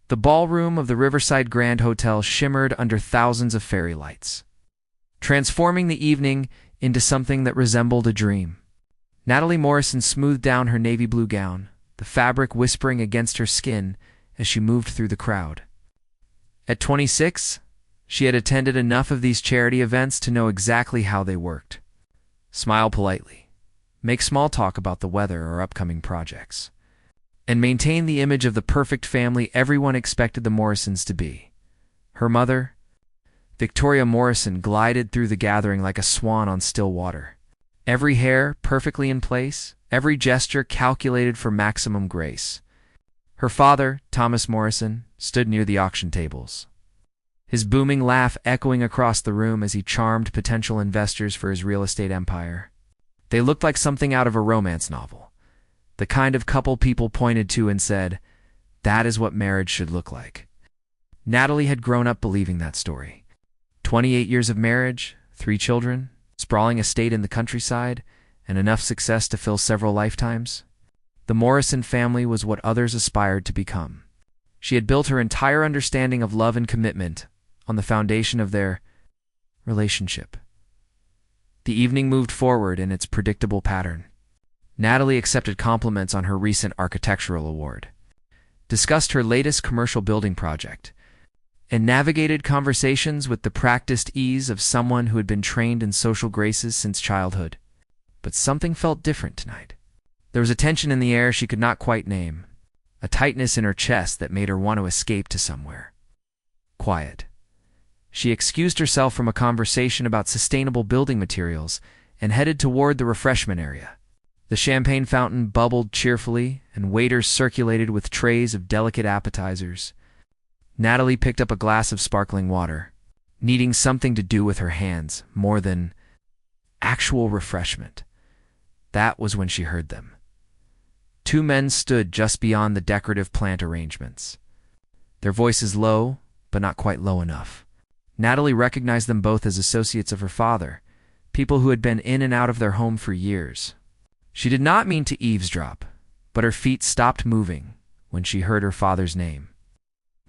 The ballroom of the Riverside Grand Hotel shimmered under thousands of fairy lights, transforming the evening into something that resembled a dream. Natalie Morrison smoothed down her navy blue gown, the fabric whispering against her skin as she moved through the crowd. At 26, she had attended enough of these charity events to know exactly how they worked. Smile politely, make small talk about the weather or upcoming projects, and maintain the image of the perfect family everyone expected the Morrisons to be. Her mother, Victoria Morrison, glided through the gathering like a swan on still water. Every hair perfectly in place, every gesture calculated for maximum grace. Her father, Thomas Morrison, stood near the auction tables, his booming laugh echoing across the room as he charmed potential investors for his real estate empire. They looked like something out of a romance novel, the kind of couple people pointed to and said, "That is what marriage should look like." Natalie had grown up believing that story. 28 years of marriage, 3 children, sprawling estate in the countryside, and enough success to fill several lifetimes. The Morrison family was what others aspired to become. She had built her entire understanding of love and commitment on the foundation of their relationship. The evening moved forward in its predictable pattern. Natalie accepted compliments on her recent architectural award, discussed her latest commercial building project, and navigated conversations with the practiced ease of someone who had been trained in social graces since childhood. But something felt different tonight. There was a tension in the air she could not quite name, a tightness in her chest that made her want to escape to somewhere quiet. She excused herself from a conversation about sustainable building materials and headed toward the refreshment area. The champagne fountain bubbled cheerfully, and waiters circulated with trays of delicate appetizers. Natalie picked up a glass of sparkling water, needing something to do with her hands more than actual refreshment. That was when she heard them. 2 men stood just beyond the decorative plant arrangements, their voices low, but not quite low enough. Natalie recognized them both as associates of her father, people who had been in and out of their home for years. She did not mean to eavesdrop, but her feet stopped moving when she heard her father's name.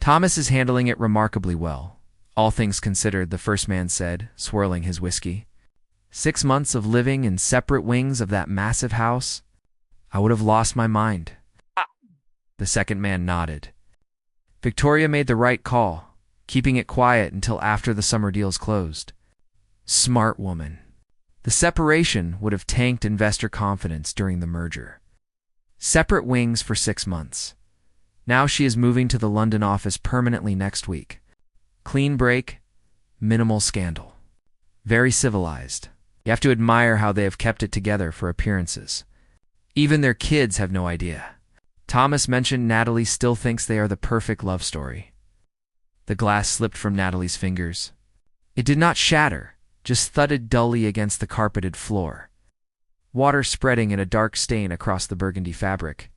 "Thomas is handling it remarkably well, all things considered," the first man said, swirling his whiskey. 6 months of living in separate wings of that massive house, I would have lost my mind. The second man nodded. Victoria made the right call, keeping it quiet until after the summer deals closed. Smart woman. The separation would have tanked investor confidence during the merger. Separate wings for 6 months. Now she is moving to the London office permanently next week. Clean break, minimal scandal. Very civilized. You have to admire how they have kept it together for appearances. Even their kids have no idea. Thomas mentioned Natalie still thinks they are the perfect love story. The glass slipped from Natalie's fingers. It did not shatter, just thudded dully against the carpeted floor, water spreading in a dark stain across the burgundy fabric.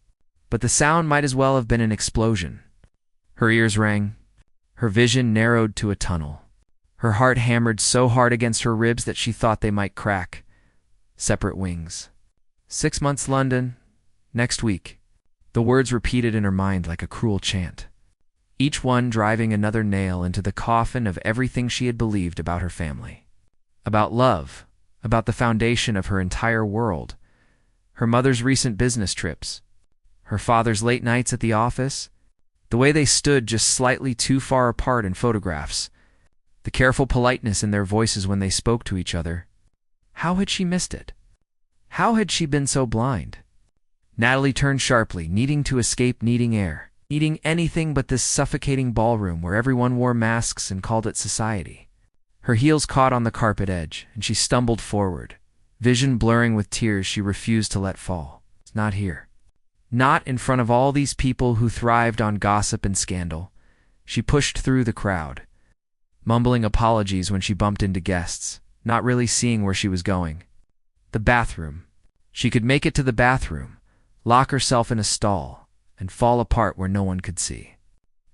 But the sound might as well have been an explosion. Her ears rang. Her vision narrowed to a tunnel. Her heart hammered so hard against her ribs that she thought they might crack. Separate wings. 6 months London, next week. The words repeated in her mind like a cruel chant, each one driving another nail into the coffin of everything she had believed about her family. About love, about the foundation of her entire world. Her mother's recent business trips, her father's late nights at the office, the way they stood just slightly too far apart in photographs, the careful politeness in their voices when they spoke to each other. How had she missed it? How had she been so blind? Natalie turned sharply, needing to escape, needing air, needing anything but this suffocating ballroom where everyone wore masks and called it society. Her heels caught on the carpet edge, and she stumbled forward, vision blurring with tears she refused to let fall. Not here. Not in front of all these people who thrived on gossip and scandal. She pushed through the crowd, mumbling apologies when she bumped into guests, not really seeing where she was going. The bathroom. She could make it to the bathroom, lock herself in a stall, and fall apart where no one could see.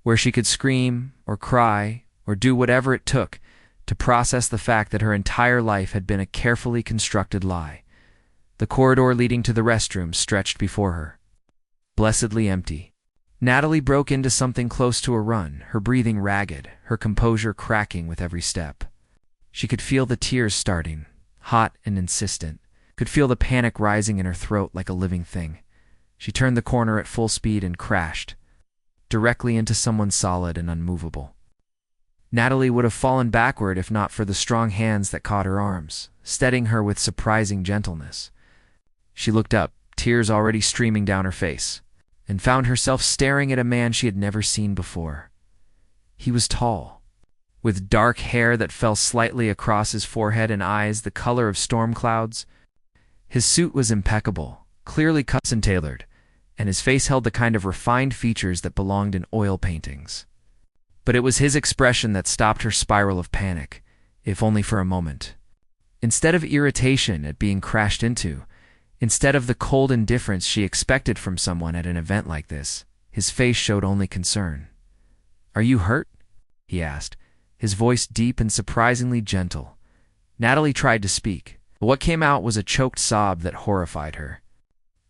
Where she could scream, or cry, or do whatever it took to process the fact that her entire life had been a carefully constructed lie. The corridor leading to the restroom stretched before her, blessedly empty. Natalie broke into something close to a run, her breathing ragged, her composure cracking with every step. She could feel the tears starting, hot and insistent, could feel the panic rising in her throat like a living thing. She turned the corner at full speed and crashed, directly into someone solid and unmovable. Natalie would have fallen backward if not for the strong hands that caught her arms, steadying her with surprising gentleness. She looked up, tears already streaming down her face, and found herself staring at a man she had never seen before. He was tall, with dark hair that fell slightly across his forehead and eyes the color of storm clouds. His suit was impeccable, clearly cut and tailored, and his face held the kind of refined features that belonged in oil paintings. But it was his expression that stopped her spiral of panic, if only for a moment. Instead of irritation at being crashed into, instead of the cold indifference she expected from someone at an event like this, his face showed only concern. "Are you hurt?" he asked, his voice deep and surprisingly gentle. Natalie tried to speak, but what came out was a choked sob that horrified her.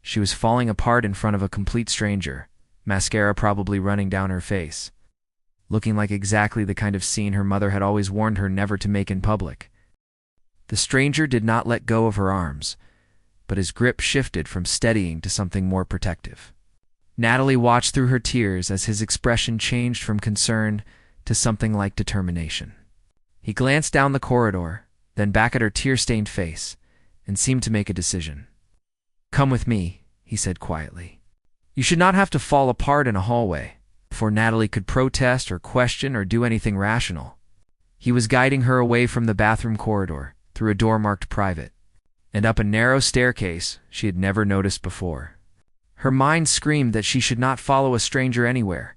She was falling apart in front of a complete stranger, mascara probably running down her face, looking like exactly the kind of scene her mother had always warned her never to make in public. The stranger did not let go of her arms, but his grip shifted from steadying to something more protective. Natalie watched through her tears as his expression changed from concern to something like determination. He glanced down the corridor, then back at her tear-stained face, and seemed to make a decision. "Come with me," he said quietly. "You should not have to fall apart in a hallway," before Natalie could protest or question or do anything rational. He was guiding her away from the bathroom corridor, through a door marked private, and up a narrow staircase she had never noticed before. Her mind screamed that she should not follow a stranger anywhere,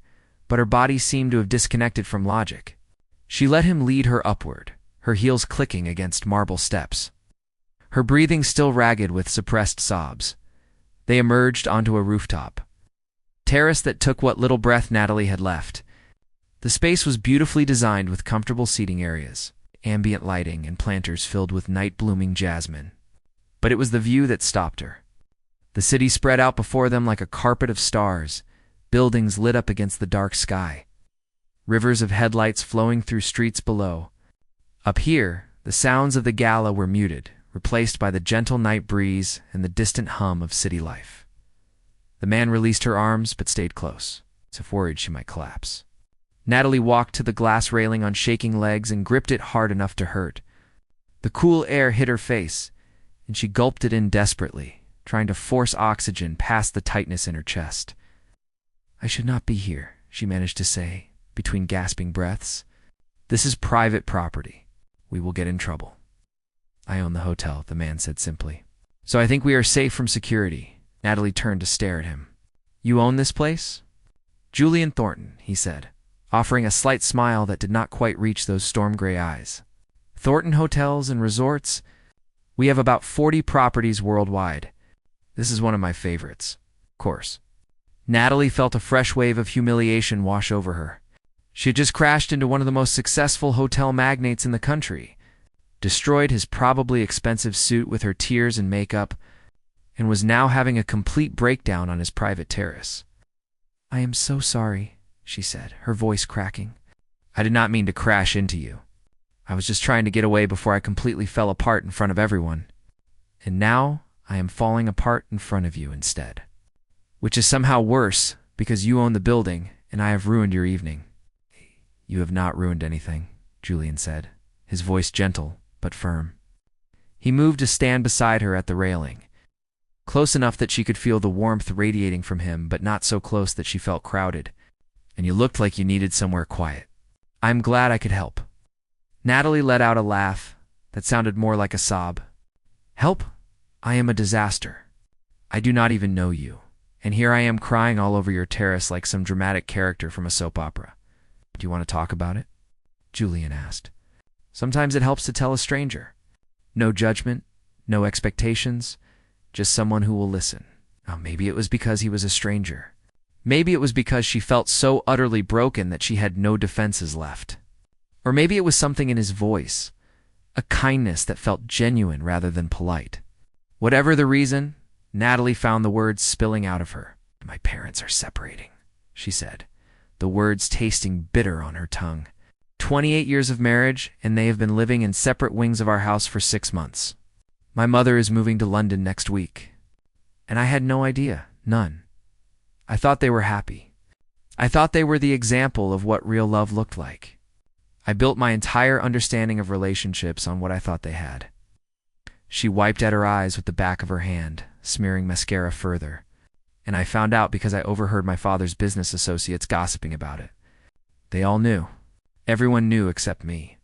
but her body seemed to have disconnected from logic. She let him lead her upward, her heels clicking against marble steps, her breathing still ragged with suppressed sobs. They emerged onto a rooftop terrace that took what little breath Natalie had left. The space was beautifully designed with comfortable seating areas, ambient lighting, and planters filled with night-blooming jasmine. But it was the view that stopped her. The city spread out before them like a carpet of stars, buildings lit up against the dark sky, rivers of headlights flowing through streets below. Up here, the sounds of the gala were muted, replaced by the gentle night breeze and the distant hum of city life. The man released her arms but stayed close, as if worried she might collapse. Natalie walked to the glass railing on shaking legs and gripped it hard enough to hurt. The cool air hit her face, and she gulped it in desperately, trying to force oxygen past the tightness in her chest. "I should not be here," she managed to say, between gasping breaths. "This is private property. We will get in trouble." "I own the hotel," the man said simply. "So I think we are safe from security." Natalie turned to stare at him. "You own this place?" "Julian Thornton," he said, offering a slight smile that did not quite reach those storm-gray eyes. "Thornton Hotels and Resorts? We have about 40 properties worldwide. This is one of my favorites, of course." Natalie felt a fresh wave of humiliation wash over her. She had just crashed into one of the most successful hotel magnates in the country, destroyed his probably expensive suit with her tears and makeup, and was now having a complete breakdown on his private terrace. "I am so sorry," she said, her voice cracking. "I did not mean to crash into you. I was just trying to get away before I completely fell apart in front of everyone. And now I am falling apart in front of you instead. Which is somehow worse, because you own the building, and I have ruined your evening." "You have not ruined anything," Julian said, his voice gentle but firm. He moved to stand beside her at the railing, close enough that she could feel the warmth radiating from him, but not so close that she felt crowded. "And you looked like you needed somewhere quiet. I'm glad I could help." Natalie let out a laugh that sounded more like a sob. "Help? I am a disaster. I do not even know you, and here I am crying all over your terrace like some dramatic character from a soap opera. Do you want to talk about it?" Julian asked. "Sometimes it helps to tell a stranger. No judgment, no expectations, just someone who will listen." Oh, maybe it was because he was a stranger. Maybe it was because she felt so utterly broken that she had no defenses left. Or maybe it was something in his voice, a kindness that felt genuine rather than polite. Whatever the reason, Natalie found the words spilling out of her. "My parents are separating," she said, the words tasting bitter on her tongue. 28 years of marriage, and they have been living in separate wings of our house for 6 months. My mother is moving to London next week. And I had no idea, none. I thought they were happy. I thought they were the example of what real love looked like. I built my entire understanding of relationships on what I thought they had. She wiped at her eyes with the back of her hand, smearing mascara further. And I found out because I overheard my father's business associates gossiping about it. They all knew. Everyone knew except me.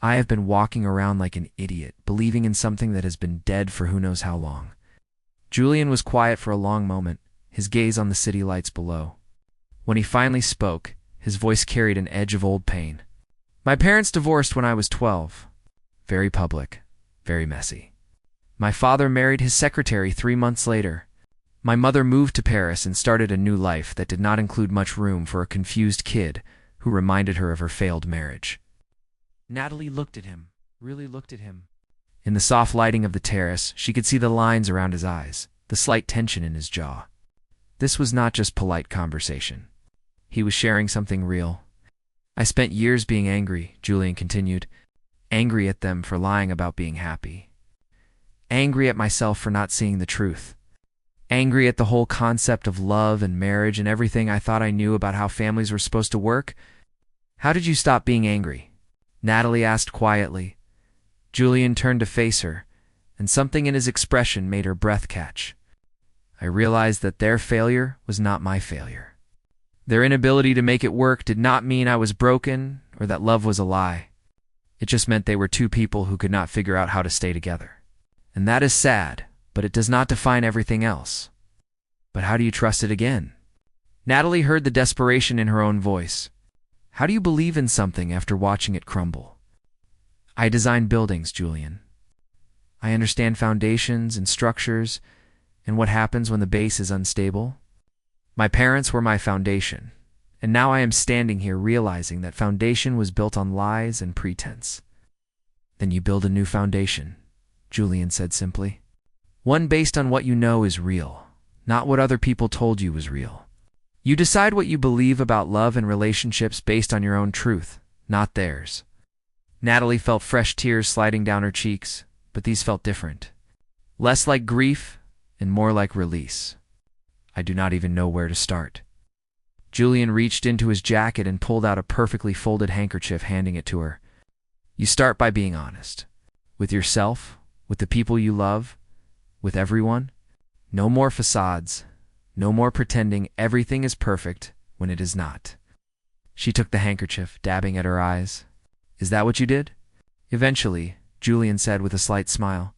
I have been walking around like an idiot, believing in something that has been dead for who knows how long. Julian was quiet for a long moment, his gaze on the city lights below. When he finally spoke, his voice carried an edge of old pain. My parents divorced when I was 12. Very public, very messy. My father married his secretary 3 months later. My mother moved to Paris and started a new life that did not include much room for a confused kid who reminded her of her failed marriage. Natalie looked at him, really looked at him. In the soft lighting of the terrace, she could see the lines around his eyes, the slight tension in his jaw. This was not just polite conversation. He was sharing something real. I spent years being angry, Julian continued, angry at them for lying about being happy. Angry at myself for not seeing the truth. Angry at the whole concept of love and marriage and everything I thought I knew about how families were supposed to work. How did you stop being angry? Natalie asked quietly. Julian turned to face her, and something in his expression made her breath catch. I realized that their failure was not my failure. Their inability to make it work did not mean I was broken or that love was a lie. It just meant they were two people who could not figure out how to stay together. And that is sad, but it does not define everything else. But how do you trust it again? Natalie heard the desperation in her own voice. How do you believe in something after watching it crumble? I design buildings, Julian. I understand foundations and structures and what happens when the base is unstable. My parents were my foundation, and now I am standing here realizing that foundation was built on lies and pretense. Then you build a new foundation, Julian said simply. One based on what you know is real, not what other people told you was real. You decide what you believe about love and relationships based on your own truth, not theirs. Natalie felt fresh tears sliding down her cheeks, but these felt different. Less like grief and more like release. I do not even know where to start. Julian reached into his jacket and pulled out a perfectly folded handkerchief, handing it to her. You start by being honest. With yourself, with the people you love, with everyone. No more facades. No more pretending everything is perfect when it is not. She took the handkerchief, dabbing at her eyes. Is that what you did? Eventually, Julian said with a slight smile.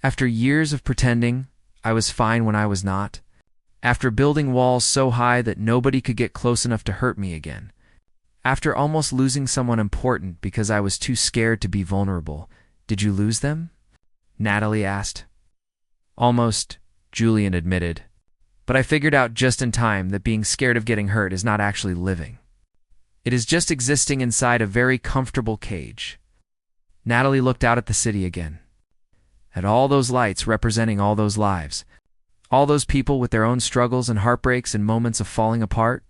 After years of pretending, I was fine when I was not. After building walls so high that nobody could get close enough to hurt me again. After almost losing someone important because I was too scared to be vulnerable. Did you lose them? Natalie asked. Almost, Julian admitted. But I figured out just in time that being scared of getting hurt is not actually living. It is just existing inside a very comfortable cage. Natalie looked out at the city again. At all those lights representing all those lives. All those people with their own struggles and heartbreaks and moments of falling apart.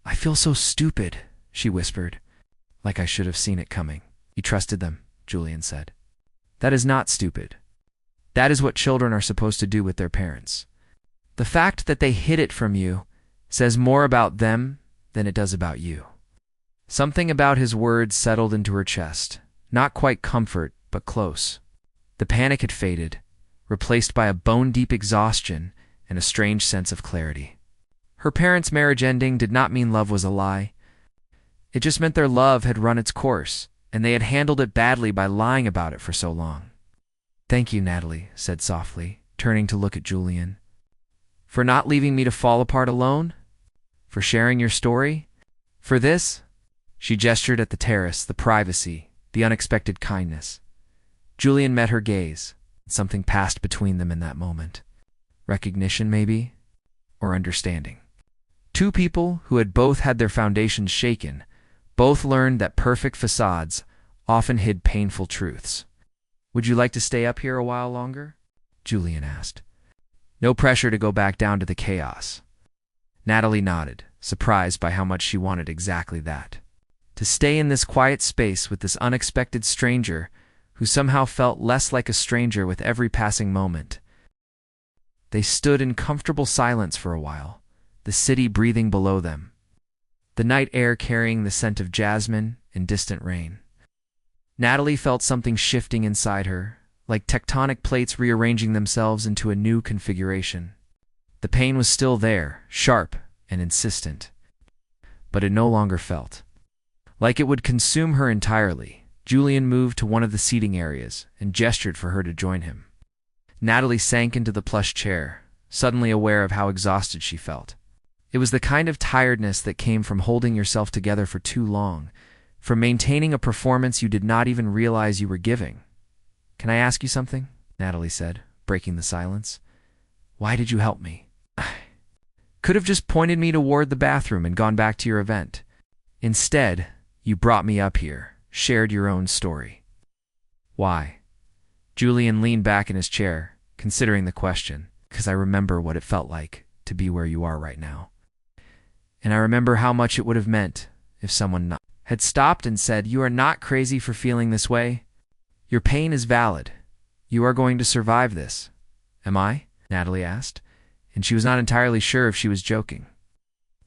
I feel so stupid, she whispered. Like I should have seen it coming. You trusted them, Julian said. That is not stupid. That is what children are supposed to do with their parents. The fact that they hid it from you says more about them than it does about you. Something about his words settled into her chest. Not quite comfort, but close. The panic had faded, replaced by a bone-deep exhaustion and a strange sense of clarity. Her parents' marriage ending did not mean love was a lie. It just meant their love had run its course, and they had handled it badly by lying about it for so long. Thank you, Natalie said softly, turning to look at Julian. For not leaving me to fall apart alone? For sharing your story? For this? She gestured at the terrace, the privacy, the unexpected kindness. Julian met her gaze. Something passed between them in that moment. Recognition, maybe? Or understanding. Two people who had both had their foundations shaken, both learned that perfect facades often hid painful truths. Would you like to stay up here a while longer? Julian asked. No pressure to go back down to the chaos. Natalie nodded, surprised by how much she wanted exactly that. To stay in this quiet space with this unexpected stranger who somehow felt less like a stranger with every passing moment. They stood in comfortable silence for a while, the city breathing below them, the night air carrying the scent of jasmine and distant rain. Natalie felt something shifting inside her, like tectonic plates rearranging themselves into a new configuration. The pain was still there, sharp and insistent, but it no longer felt like it would consume her entirely. Julian moved to one of the seating areas and gestured for her to join him. Natalie sank into the plush chair, suddenly aware of how exhausted she felt. It was the kind of tiredness that came from holding yourself together for too long, from maintaining a performance you did not even realize you were giving. "Can I ask you something?" Natalie said, breaking the silence. "Why did you help me? Could have just pointed me toward the bathroom and gone back to your event. Instead, you brought me up here, shared your own story. Why?" Julian leaned back in his chair, considering the question. "'Cause I remember what it felt like to be where you are right now. And I remember how much it would have meant if someone had stopped and said, 'You are not crazy for feeling this way. Your pain is valid. You are going to survive this.'" "Am I?" Natalie asked, and she was not entirely sure if she was joking.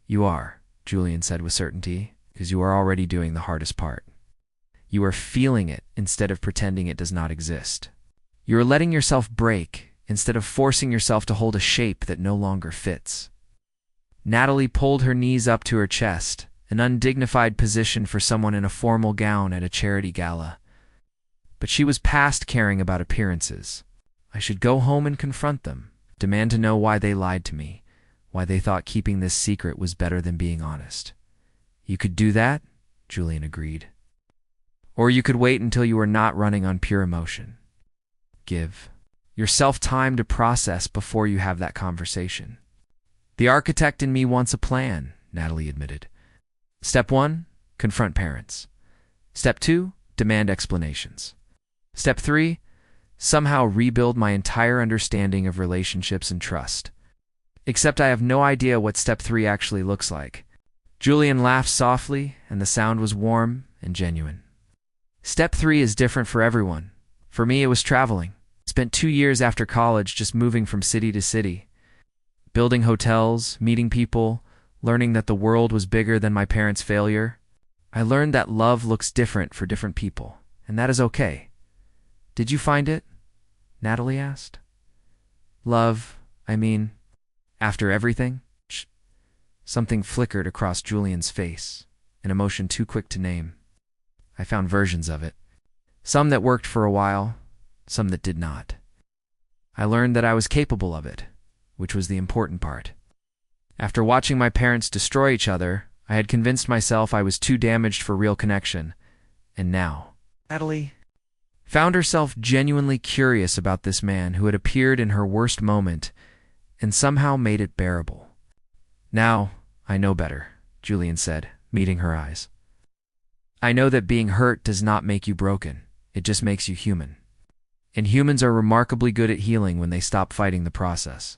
"You are," Julian said with certainty, "because you are already doing the hardest part. You are feeling it instead of pretending it does not exist. You are letting yourself break instead of forcing yourself to hold a shape that no longer fits." Natalie pulled her knees up to her chest, an undignified position for someone in a formal gown at a charity gala. But she was past caring about appearances. I should go home and confront them, demand to know why they lied to me, why they thought keeping this secret was better than being honest. "You could do that," Julian agreed. "Or you could wait until you are not running on pure emotion. Give yourself time to process before you have that conversation." "The architect in me wants a plan," Natalie admitted. "Step 1, confront parents. Step 2, demand explanations. Step 3, somehow rebuild my entire understanding of relationships and trust. Except I have no idea what step 3 actually looks like." Julian laughed softly, and the sound was warm and genuine. "Step 3 is different for everyone. For me, it was traveling. Spent 2 years after college just moving from city to city, building hotels, meeting people, learning that the world was bigger than my parents' failure. I learned that love looks different for different people, and that is okay." "Did you find it?" Natalie asked. "Love, I mean, after everything?" Something flickered across Julian's face, an emotion too quick to name. "I found versions of it. Some that worked for a while, some that did not. I learned that I was capable of it, which was the important part. After watching my parents destroy each other, I had convinced myself I was too damaged for real connection. And now," Natalie found herself genuinely curious about this man who had appeared in her worst moment and somehow made it bearable. "Now, I know better," Julian said, meeting her eyes. "I know that being hurt does not make you broken. It just makes you human. And humans are remarkably good at healing when they stop fighting the process."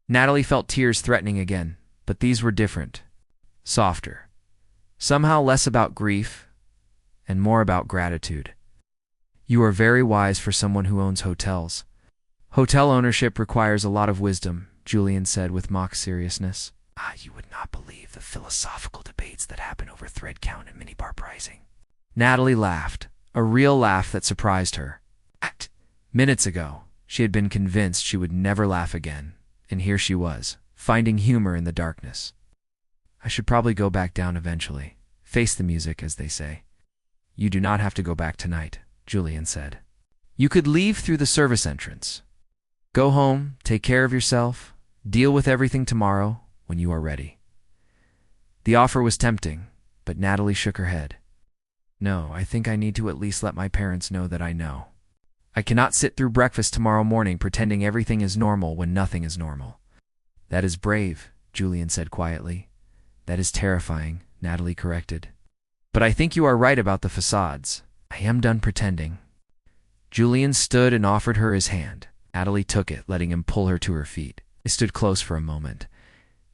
Natalie felt tears threatening again, but these were different, softer, somehow less about grief and more about gratitude. "You are very wise for someone who owns hotels. Hotel ownership requires a lot of wisdom," Julian said with mock seriousness. "You would not believe the philosophical debates that happen over thread count and minibar pricing." Natalie laughed, a real laugh that surprised her. Minutes ago, she had been convinced she would never laugh again, and here she was, finding humor in the darkness. "I should probably go back down eventually. Face the music, as they say." "You do not have to go back tonight," Julian said. "You could leave through the service entrance. Go home, take care of yourself, deal with everything tomorrow when you are ready." The offer was tempting, but Natalie shook her head. "No, I think I need to at least let my parents know that I know. I cannot sit through breakfast tomorrow morning pretending everything is normal when nothing is normal." "That is brave," Julian said quietly. "That is terrifying," Natalie corrected. "But I think you are right about the facades. I am done pretending." Julian stood and offered her his hand. Natalie took it, letting him pull her to her feet. They stood close for a moment,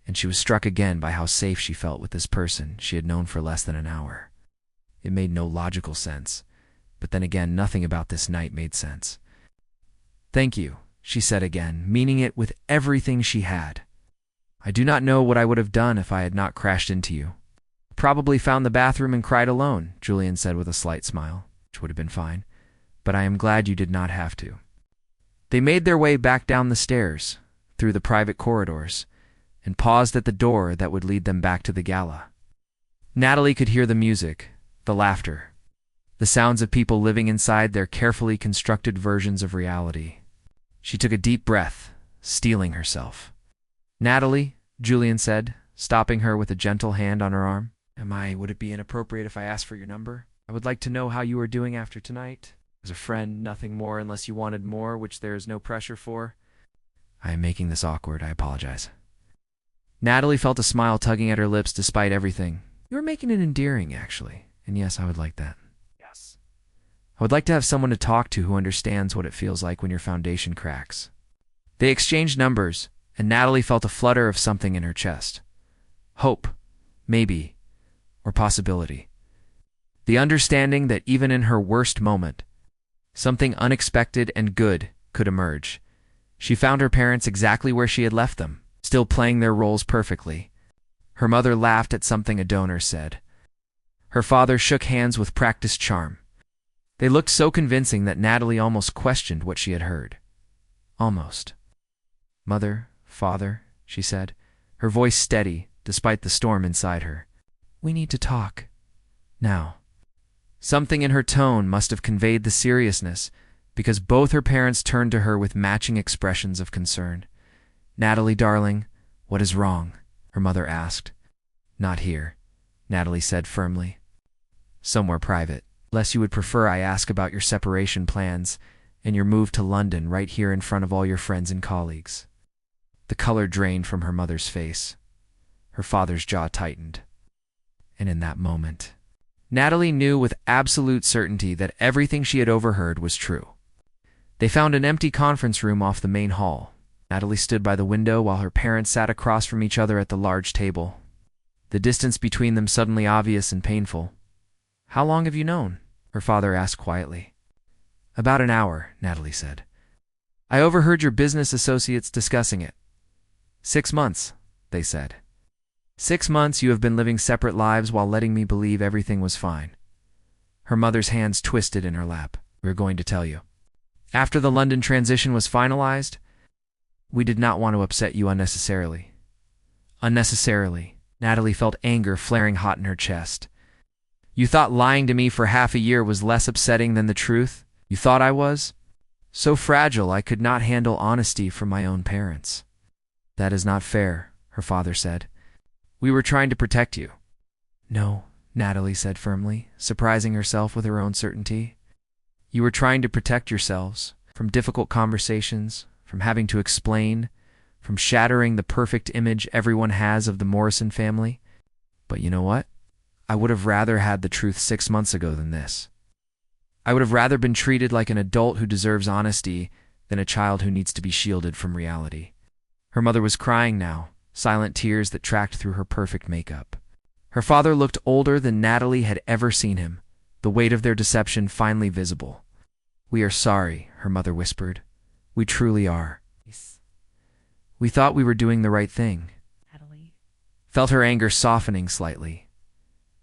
and she was struck again by how safe she felt with this person she had known for less than an hour. It made no logical sense, but then again, nothing about this night made sense. "Thank you," she said again, meaning it with everything she had. "I do not know what I would have done if I had not crashed into you." "Probably found the bathroom and cried alone," Julian said with a slight smile, which would have been fine. "But I am glad you did not have to." They made their way back down the stairs, through the private corridors, and paused at the door that would lead them back to the gala. Natalie could hear the music, the laughter, the sounds of people living inside their carefully constructed versions of reality. She took a deep breath, steeling herself. "Natalie," Julian said, stopping her with a gentle hand on her arm. Would it be inappropriate if I asked for your number? I would like to know how you are doing after tonight. As a friend, nothing more unless you wanted more, which there is no pressure for." "I am making this awkward. I apologize." Natalie felt a smile tugging at her lips despite everything. "You are making it endearing, actually. And yes, I would like that." "Yes. I would like to have someone to talk to who understands what it feels like when your foundation cracks." They exchanged numbers, and Natalie felt a flutter of something in her chest. Hope, maybe, or possibility. The understanding that even in her worst moment, something unexpected and good could emerge. She found her parents exactly where she had left them, still playing their roles perfectly. Her mother laughed at something a donor said. Her father shook hands with practiced charm. They looked so convincing that Natalie almost questioned what she had heard. Almost. "Mother, father," she said, her voice steady despite the storm inside her. "We need to talk. Now." Something in her tone must have conveyed the seriousness, because both her parents turned to her with matching expressions of concern. "Natalie, darling, what is wrong?" her mother asked. "Not here," Natalie said firmly. "Somewhere private. Unless you would prefer I ask about your separation plans and your move to London right here in front of all your friends and colleagues." The color drained from her mother's face. Her father's jaw tightened. And in that moment, Natalie knew with absolute certainty that everything she had overheard was true. They found an empty conference room off the main hall. Natalie stood by the window while her parents sat across from each other at the large table, the distance between them suddenly obvious and painful. "How long have you known?" her father asked quietly. "About an hour," Natalie said. "I overheard your business associates discussing it." 6 months, they said. 6 months you have been living separate lives while letting me believe everything was fine." Her mother's hands twisted in her lap. "We're going to tell you. After the London transition was finalized, we did not want to upset you unnecessarily." Unnecessarily. Natalie felt anger flaring hot in her chest. "You thought lying to me for half a year was less upsetting than the truth? You thought I was? So fragile I could not handle honesty from my own parents." "That is not fair," her father said. "We were trying to protect you." "No," Natalie said firmly, surprising herself with her own certainty. "You were trying to protect yourselves from difficult conversations, from having to explain, from shattering the perfect image everyone has of the Morrison family. But you know what? I would have rather had the truth 6 months ago than this. I would have rather been treated like an adult who deserves honesty than a child who needs to be shielded from reality." Her mother was crying now, silent tears that tracked through her perfect makeup. Her father looked older than Natalie had ever seen him, the weight of their deception finally visible. "We are sorry," her mother whispered. "We truly are. We thought we were doing the right thing." Natalie felt her anger softening slightly.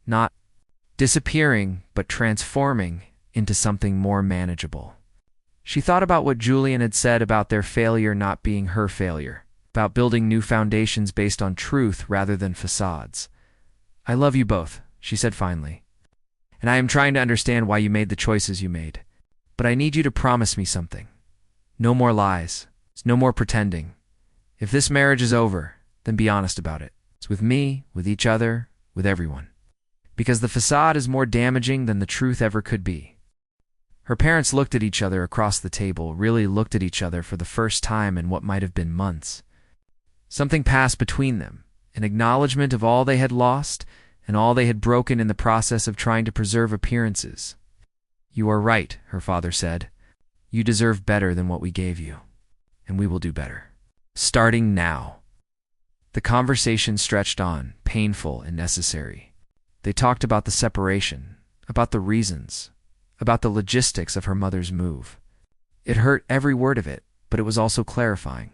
Not disappearing, but transforming into something more manageable. She thought about what Julian had said about their failure not being her failure, about building new foundations based on truth rather than facades. "I love you both," she said finally. "And I am trying to understand why you made the choices you made. But I need you to promise me something. No more lies. No more pretending. If this marriage is over, then be honest about it. It's with me, with each other, with everyone. Because the facade is more damaging than the truth ever could be." Her parents looked at each other across the table, really looked at each other for the first time in what might have been months. Something passed between them, an acknowledgement of all they had lost and all they had broken in the process of trying to preserve appearances. "You are right," her father said. "You deserve better than what we gave you, and we will do better. Starting now." The conversation stretched on, painful and necessary. They talked about the separation, about the reasons, about the logistics of her mother's move. It hurt every word of it, but it was also clarifying.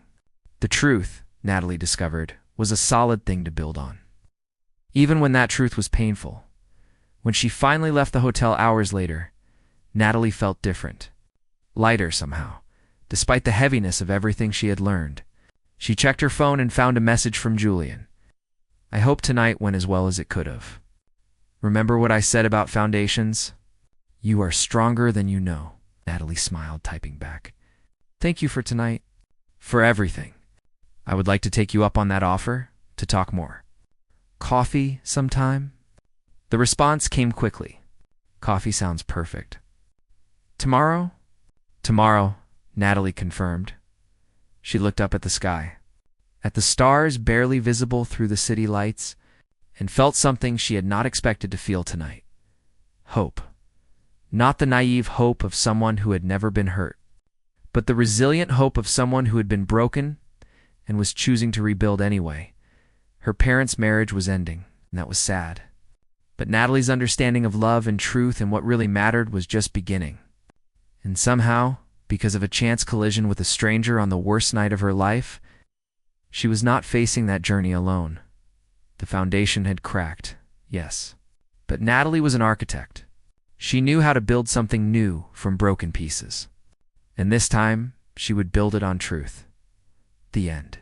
The truth, Natalie discovered, was a solid thing to build on. Even when that truth was painful. When she finally left the hotel hours later, Natalie felt different. Lighter somehow, despite the heaviness of everything she had learned. She checked her phone and found a message from Julian. "I hope tonight went as well as it could have. Remember what I said about foundations? You are stronger than you know." Natalie smiled, typing back. "Thank you for tonight. For everything. I would like to take you up on that offer, to talk more. Coffee sometime?" The response came quickly. "Coffee sounds perfect." "Tomorrow?" "Tomorrow," Natalie confirmed. She looked up at the sky, at the stars barely visible through the city lights, and felt something she had not expected to feel tonight. Hope. Not the naive hope of someone who had never been hurt, but the resilient hope of someone who had been broken and was choosing to rebuild anyway. Her parents' marriage was ending, and that was sad. But Natalie's understanding of love and truth and what really mattered was just beginning. And somehow, because of a chance collision with a stranger on the worst night of her life, she was not facing that journey alone. The foundation had cracked, yes. But Natalie was an architect. She knew how to build something new from broken pieces. And this time, she would build it on truth. The end.